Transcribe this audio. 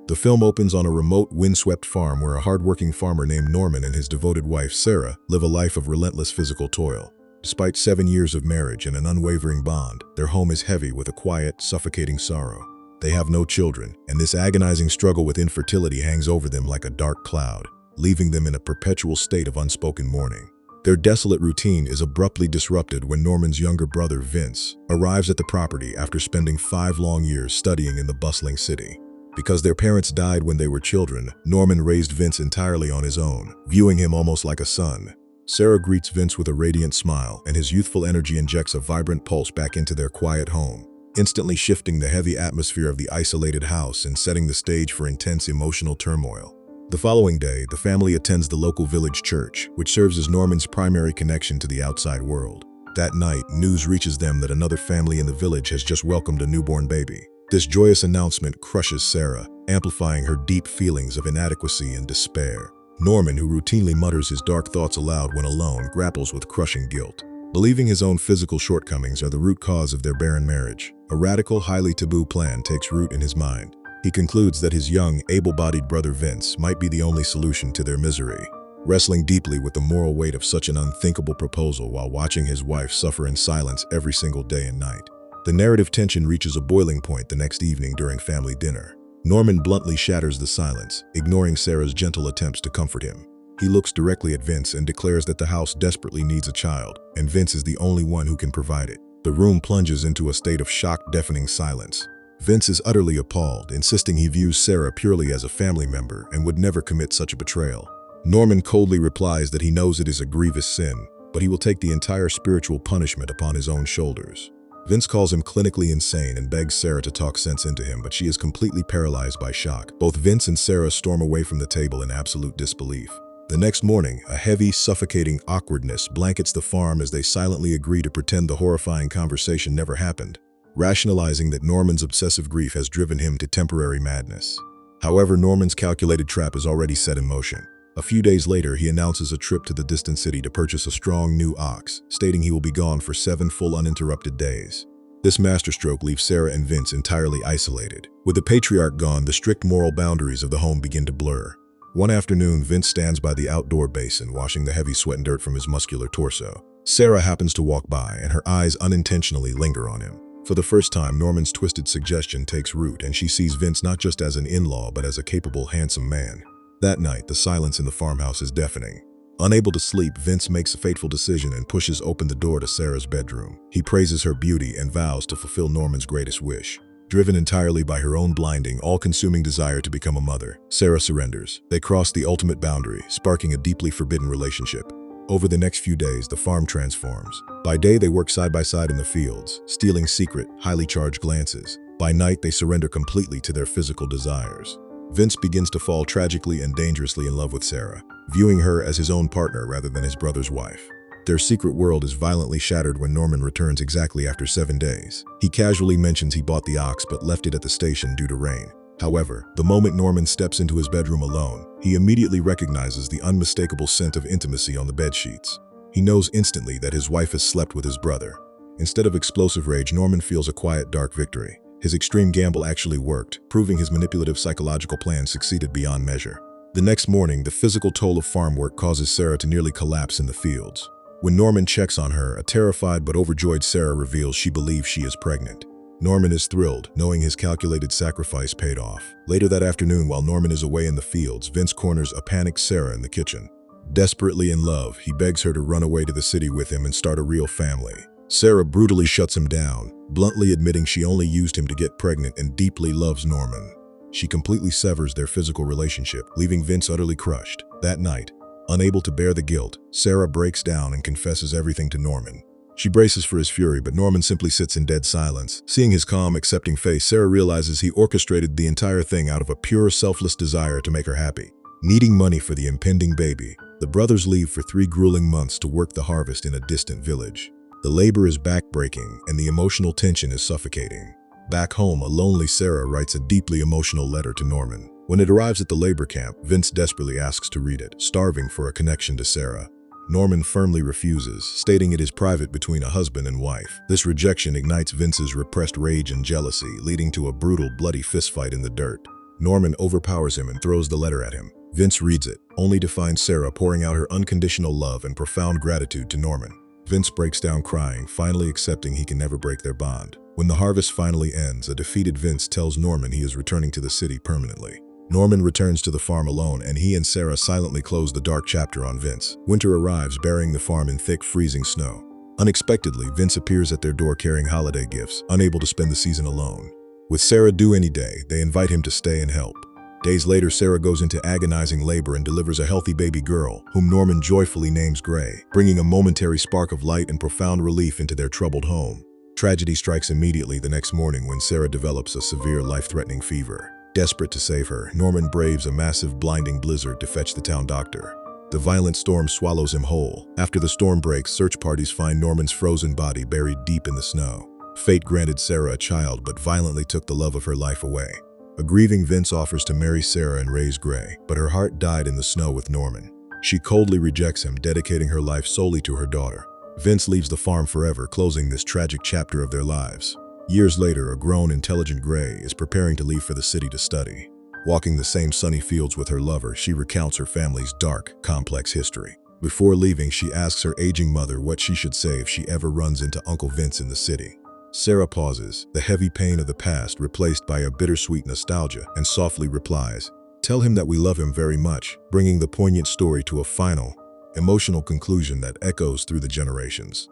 The film opens on a remote, windswept farm where a hardworking farmer named Norman and his devoted wife, Sarah, live a life of relentless physical toil. Despite 7 years of marriage and an unwavering bond, their home is heavy with a quiet, suffocating sorrow. They have no children, and this agonizing struggle with infertility hangs over them like a dark cloud, leaving them in a perpetual state of unspoken mourning. Their desolate routine is abruptly disrupted when Norman's younger brother, Vince, arrives at the property after spending 5 long years studying in the bustling city. Because their parents died when they were children, Norman raised Vince entirely on his own, viewing him almost like a son. Sarah greets Vince with a radiant smile, and his youthful energy injects a vibrant pulse back into their quiet home, instantly shifting the heavy atmosphere of the isolated house and setting the stage for intense emotional turmoil. The following day, the family attends the local village church, which serves as Norman's primary connection to the outside world. That night, news reaches them that another family in the village has just welcomed a newborn baby. This joyous announcement crushes Sarah, amplifying her deep feelings of inadequacy and despair. Norman, who routinely mutters his dark thoughts aloud when alone, grapples with crushing guilt. Believing his own physical shortcomings are the root cause of their barren marriage, a radical, highly taboo plan takes root in his mind. He concludes that his young, able-bodied brother Vince might be the only solution to their misery. Wrestling deeply with the moral weight of such an unthinkable proposal while watching his wife suffer in silence every single day and night, the narrative tension reaches a boiling point the next evening during family dinner. Norman bluntly shatters the silence, ignoring Sarah's gentle attempts to comfort him. He looks directly at Vince and declares that the house desperately needs a child, and Vince is the only one who can provide it. The room plunges into a state of shocked, deafening silence. Vince is utterly appalled, insisting he views Sarah purely as a family member and would never commit such a betrayal. Norman coldly replies that he knows it is a grievous sin, but he will take the entire spiritual punishment upon his own shoulders. Vince calls him clinically insane and begs Sarah to talk sense into him, but she is completely paralyzed by shock. Both Vince and Sarah storm away from the table in absolute disbelief. The next morning, a heavy, suffocating awkwardness blankets the farm as they silently agree to pretend the horrifying conversation never happened, rationalizing that Norman's obsessive grief has driven him to temporary madness. However, Norman's calculated trap is already set in motion. A few days later, he announces a trip to the distant city to purchase a strong new ox, stating he will be gone for 7 full uninterrupted days. This masterstroke leaves Sarah and Vince entirely isolated. With the patriarch gone, the strict moral boundaries of the home begin to blur. One afternoon, Vince stands by the outdoor basin, washing the heavy sweat and dirt from his muscular torso. Sarah happens to walk by, and her eyes unintentionally linger on him. For the first time, Norman's twisted suggestion takes root, and she sees Vince not just as an in-law, but as a capable, handsome man. That night, the silence in the farmhouse is deafening. Unable to sleep, Vince makes a fateful decision and pushes open the door to Sarah's bedroom. He praises her beauty and vows to fulfill Norman's greatest wish. Driven entirely by her own blinding, all-consuming desire to become a mother, Sarah surrenders. They cross the ultimate boundary, sparking a deeply forbidden relationship. Over the next few days, the farm transforms. By day, they work side by side in the fields, stealing secret, highly charged glances. By night, they surrender completely to their physical desires. Vince begins to fall tragically and dangerously in love with Sarah, viewing her as his own partner rather than his brother's wife. Their secret world is violently shattered when Norman returns exactly after 7 days. He casually mentions he bought the ox but left it at the station due to rain. However, the moment Norman steps into his bedroom alone, he immediately recognizes the unmistakable scent of intimacy on the bedsheets. He knows instantly that his wife has slept with his brother. Instead of explosive rage, Norman feels a quiet, dark victory. His extreme gamble actually worked, proving his manipulative psychological plan succeeded beyond measure. The next morning, the physical toll of farm work causes Sarah to nearly collapse in the fields. When Norman checks on her, a terrified but overjoyed Sarah reveals she believes she is pregnant. Norman is thrilled, knowing his calculated sacrifice paid off. Later that afternoon, while Norman is away in the fields, Vince corners a panicked Sarah in the kitchen. Desperately in love, he begs her to run away to the city with him and start a real family. Sarah brutally shuts him down, bluntly admitting she only used him to get pregnant and deeply loves Norman. She completely severs their physical relationship, leaving Vince utterly crushed. That night, unable to bear the guilt, Sarah breaks down and confesses everything to Norman. She braces for his fury, but Norman simply sits in dead silence. Seeing his calm, accepting face, Sarah realizes he orchestrated the entire thing out of a pure, selfless desire to make her happy. Needing money for the impending baby, the brothers leave for 3 grueling months to work the harvest in a distant village. The labor is backbreaking, and the emotional tension is suffocating. Back home, a lonely Sarah writes a deeply emotional letter to Norman. When it arrives at the labor camp, Vince desperately asks to read it, starving for a connection to Sarah. Norman firmly refuses, stating it is private between a husband and wife. This rejection ignites Vince's repressed rage and jealousy, leading to a brutal, bloody fistfight in the dirt. Norman overpowers him and throws the letter at him. Vince reads it, only to find Sarah pouring out her unconditional love and profound gratitude to Norman. Vince breaks down crying, finally accepting he can never break their bond. When the harvest finally ends, a defeated Vince tells Norman he is returning to the city permanently. Norman returns to the farm alone, and he and Sarah silently close the dark chapter on Vince. Winter arrives, burying the farm in thick, freezing snow. Unexpectedly, Vince appears at their door carrying holiday gifts, unable to spend the season alone. With Sarah due any day, they invite him to stay and help. Days later, Sarah goes into agonizing labor and delivers a healthy baby girl, whom Norman joyfully names Gray, bringing a momentary spark of light and profound relief into their troubled home. Tragedy strikes immediately the next morning when Sarah develops a severe, life-threatening fever. Desperate to save her, Norman braves a massive, blinding blizzard to fetch the town doctor. The violent storm swallows him whole. After the storm breaks, search parties find Norman's frozen body buried deep in the snow. Fate granted Sarah a child, but violently took the love of her life away. A grieving Vince offers to marry Sarah and raise Gray, but her heart died in the snow with Norman. She coldly rejects him, dedicating her life solely to her daughter. Vince leaves the farm forever, closing this tragic chapter of their lives. Years later, a grown, intelligent Gray is preparing to leave for the city to study. Walking the same sunny fields with her lover, she recounts her family's dark, complex history. Before leaving, she asks her aging mother what she should say if she ever runs into Uncle Vince in the city. Sarah pauses, the heavy pain of the past replaced by a bittersweet nostalgia, and softly replies, "Tell him that we love him very much," bringing the poignant story to a final, emotional conclusion that echoes through the generations.